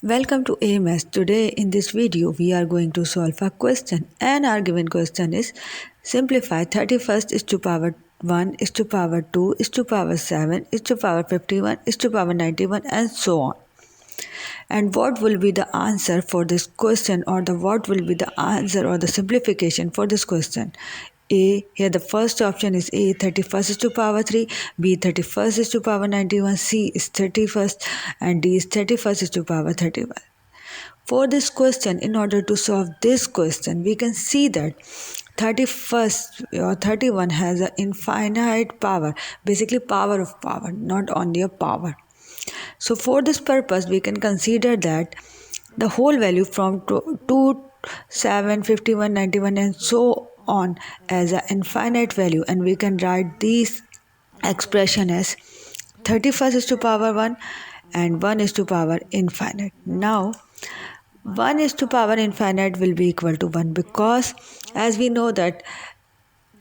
Welcome to AMS. Today in this video we are going to solve a question, and our given question is simplify 31st is to power 1 is to power 2 is to power 7 is to power 51 is to power 91 and so on. And what will be the answer for this question, or what will be the answer or the simplification for this question? A, here the first option is A, 31st is to power 3, B, 31st is to power 91, C is 31st, and D is 31st is to power 31. For this question, in order to solve this question, we can see that 31st or 31 has an infinite power, basically power of power, not only a power. So for this purpose, we can consider that the whole value from 2, 7, 51, 91 and so on as an infinite value, and we can write these expression as 31st is to power 1 and 1 is to power infinite. Now 1 is to power infinite will be equal to 1, because as we know that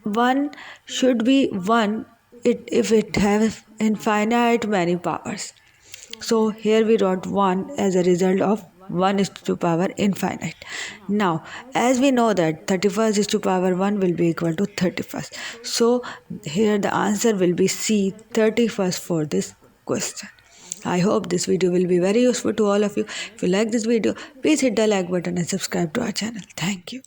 1 should be 1 if it has infinite many powers. So here we wrote 1 as a result of 1 is to power infinite. Now, as we know that 31st is to power 1 will be equal to 31st. So here the answer will be C, 31st for this question. I hope this video will be very useful to all of you. If you like this video, please hit the like button and subscribe to our channel. Thank you.